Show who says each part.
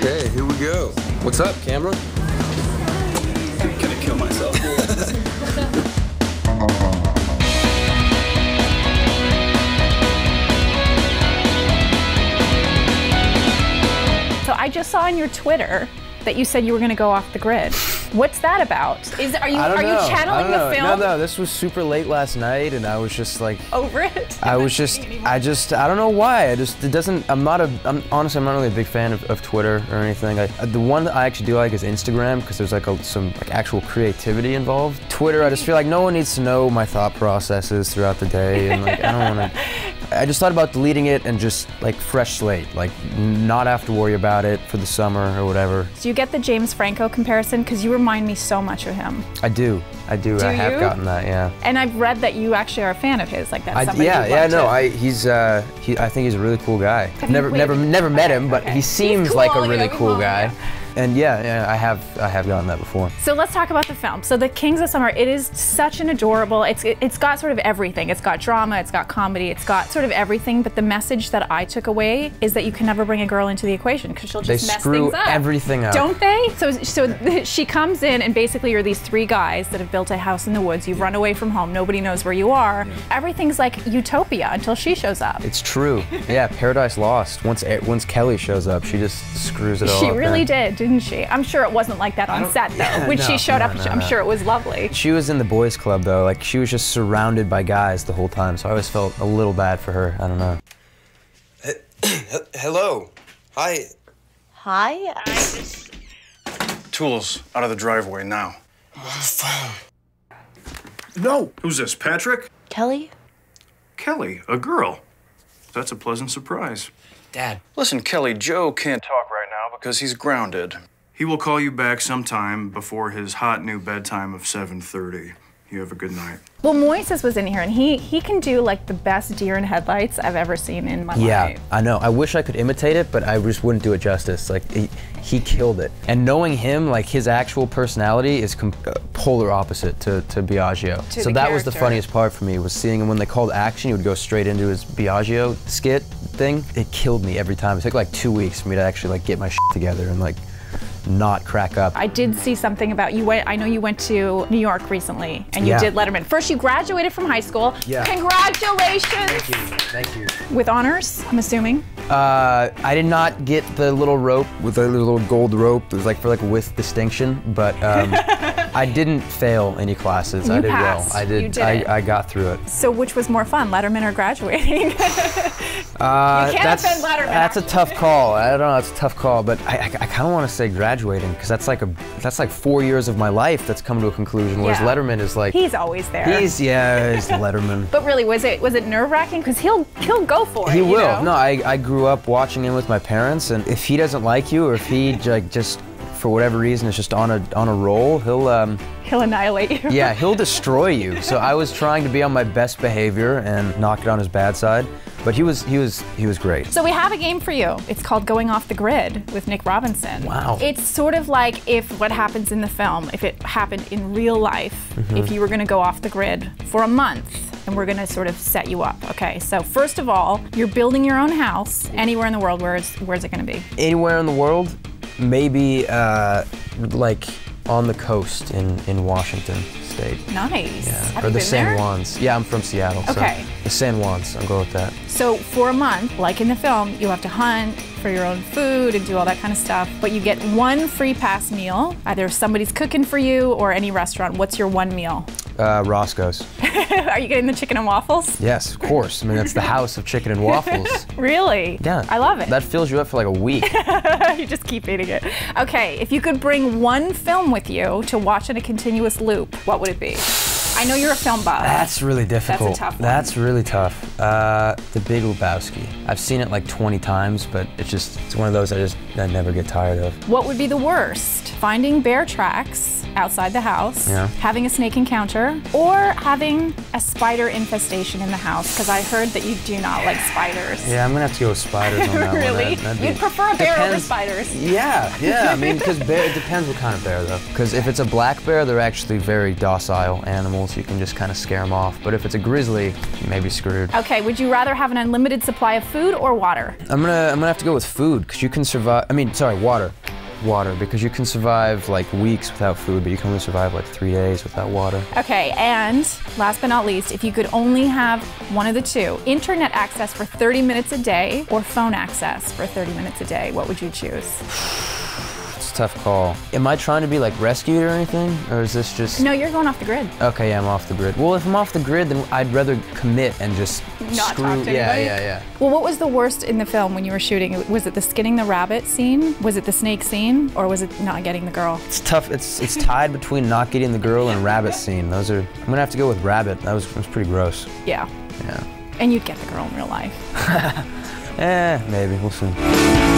Speaker 1: Okay, here we go. What's up, camera?
Speaker 2: I'm gonna kill myself.
Speaker 3: So I just saw on your Twitter that you said you were going to go off the grid. What's that about? Are you channeling the film?
Speaker 4: No, this was super late last night, and I was just like
Speaker 3: over it.
Speaker 4: I don't know why. I'm honestly, I'm not really a big fan of Twitter or anything. The one that I actually do like is Instagram, because there's like some actual creativity involved. Twitter, I just feel like no one needs to know my thought processes throughout the day, and like I don't want to. I just thought about deleting it and just like fresh slate, like not have to worry about it for the summer or whatever.
Speaker 3: Do you get the James Franco comparison? Because you remind me so much of him.
Speaker 4: I do. I have gotten that, yeah.
Speaker 3: And I've read that you actually are a fan of his, like that's somebody
Speaker 4: I think he's a really cool guy. Never met him, but he seems
Speaker 3: cool,
Speaker 4: like a really cool guy.
Speaker 3: Yeah.
Speaker 4: And yeah, I have gotten that before.
Speaker 3: So let's talk about the film. So The Kings of Summer, it is such an adorable, it's got sort of everything. It's got drama, it's got comedy, it's got sort of everything, but the message that I took away is that you can never bring a girl into the equation because she'll just mess things up.
Speaker 4: They screw everything up.
Speaker 3: Don't they? So she comes in and basically you're these three guys that have built a house in the woods. You've run away from home. Nobody knows where you are. Yeah. Everything's like utopia until she shows up.
Speaker 4: It's true. Yeah, Paradise Lost. Once Kelly shows up, she just screws it all up.
Speaker 3: She really did, didn't she? I'm sure it wasn't like that on set, though. Yeah, when she showed up, I'm sure it was lovely.
Speaker 4: She was in the boys' club, though. Like, she was just surrounded by guys the whole time, so I always felt a little bad for her. I don't know.
Speaker 1: Hello. Hi.
Speaker 5: Hi?
Speaker 2: Tools out of the driveway now.
Speaker 1: I'm on the phone.
Speaker 2: No. Who's this, Patrick?
Speaker 5: Kelly?
Speaker 2: Kelly, a girl. That's a pleasant surprise.
Speaker 1: Dad.
Speaker 2: Listen, Kelly, Joe can't talk right now because he's grounded. He will call you back sometime before his hot new bedtime of 7:30. You have a good night.
Speaker 3: Well, Moises was in here, and he can do like the best deer in headlights I've ever seen in my life.
Speaker 4: Yeah, I know. I wish I could imitate it, but I just wouldn't do it justice. Like, he killed it. And knowing him, like, his actual personality is polar opposite to Biagio. So that was the funniest part for me, was seeing him when they called action, he would go straight into his Biagio skit thing. It killed me every time. It took like 2 weeks for me to actually like get my shit together and like not crack up.
Speaker 3: I did see something about you. I know you went to New York recently, and you did Letterman. First, you graduated from high school.
Speaker 4: Yeah.
Speaker 3: Congratulations.
Speaker 4: Thank you.
Speaker 3: With honors, I'm assuming.
Speaker 4: I did not get the little rope with the little gold rope. It was like for like with distinction, but I didn't fail any classes.
Speaker 3: You
Speaker 4: I did
Speaker 3: passed.
Speaker 4: well. I did.
Speaker 3: You did it.
Speaker 4: I got through it.
Speaker 3: So which was more fun, Letterman or graduating? You can't offend Letterman.
Speaker 4: That's a tough call. I don't know. That's a tough call, but I kind of want to say graduating, because that's like 4 years of my life that's come to a conclusion. Whereas Letterman is like
Speaker 3: he's always there.
Speaker 4: He's Letterman.
Speaker 3: But really, was it nerve-wracking? Because he'll go for it.
Speaker 4: He will.
Speaker 3: You know?
Speaker 4: No, I grew up watching him with my parents, and if he doesn't like you, or if he like just for whatever reason is just on a roll,
Speaker 3: he'll annihilate you.
Speaker 4: Yeah, he'll destroy you. So I was trying to be on my best behavior and knock it on his bad side, but he was great.
Speaker 3: So we have a game for you. It's called Going Off the Grid with Nick Robinson.
Speaker 4: Wow.
Speaker 3: It's sort of like if what happens in the film, if it happened in real life, if you were going to go off the grid for a month. And we're gonna sort of set you up. Okay, so first of all, you're building your own house anywhere in the world. Where's it gonna be?
Speaker 4: Anywhere in the world, maybe like on the coast in Washington State.
Speaker 3: Nice.
Speaker 4: Yeah.
Speaker 3: Have
Speaker 4: Or
Speaker 3: you
Speaker 4: the
Speaker 3: been
Speaker 4: San
Speaker 3: there?
Speaker 4: Juans. Yeah, I'm from Seattle.
Speaker 3: Okay.
Speaker 4: So the San Juans, I'll go with that.
Speaker 3: So for a month, like in the film, you have to hunt for your own food and do all that kind of stuff, but you get one free pass meal. Either somebody's cooking for you or any restaurant. What's your one meal?
Speaker 4: Roscoe's.
Speaker 3: Are you getting the chicken and waffles?
Speaker 4: Yes, of course. I mean, that's the house of chicken and waffles.
Speaker 3: Really?
Speaker 4: Yeah.
Speaker 3: I love it.
Speaker 4: That fills you up for like a week.
Speaker 3: You just keep eating it. Okay, if you could bring one film with you to watch in a continuous loop, what would it be? I know you're a film buff.
Speaker 4: That's really difficult.
Speaker 3: That's a tough one.
Speaker 4: That's really tough. The Big Lebowski. I've seen it like 20 times, but it's one of those I never get tired of.
Speaker 3: What would be the worst? Finding bear tracks outside the house, having a snake encounter, or having a spider infestation in the house? Because I heard that you do not like spiders.
Speaker 4: Yeah, I'm gonna have to go with spiders on that one.
Speaker 3: Really? You'd prefer a bear over spiders?
Speaker 4: Yeah. I mean, because it depends what kind of bear, though. Because if it's a black bear, they're actually very docile animals. animals, you can just kind of scare them off. But if it's a grizzly, you may be screwed.
Speaker 3: Okay, would you rather have an unlimited supply of food or water?
Speaker 4: I'm gonna have to go with food, because you can survive, water. Water, because you can survive like weeks without food, but you can only survive like 3 days without water.
Speaker 3: Okay, and last but not least, if you could only have one of the two, internet access for 30 minutes a day or phone access for 30 minutes a day, what would you choose?
Speaker 4: It's a tough call. Am I trying to be like rescued or anything? Or is this just...
Speaker 3: No, you're going off the grid.
Speaker 4: Okay, yeah, I'm off the grid. Well, if I'm off the grid, then I'd rather commit and just
Speaker 3: Not
Speaker 4: screw...
Speaker 3: talk to
Speaker 4: yeah,
Speaker 3: anybody?
Speaker 4: yeah.
Speaker 3: Well, what was the worst in the film when you were shooting? Was it the skinning the rabbit scene? Was it the snake scene? Or was it not getting the girl?
Speaker 4: It's tough. It's tied between not getting the girl and rabbit scene. Those are... I'm gonna have to go with rabbit. That was pretty gross.
Speaker 3: Yeah.
Speaker 4: Yeah.
Speaker 3: And you'd get the girl in real life.
Speaker 4: Maybe. We'll see.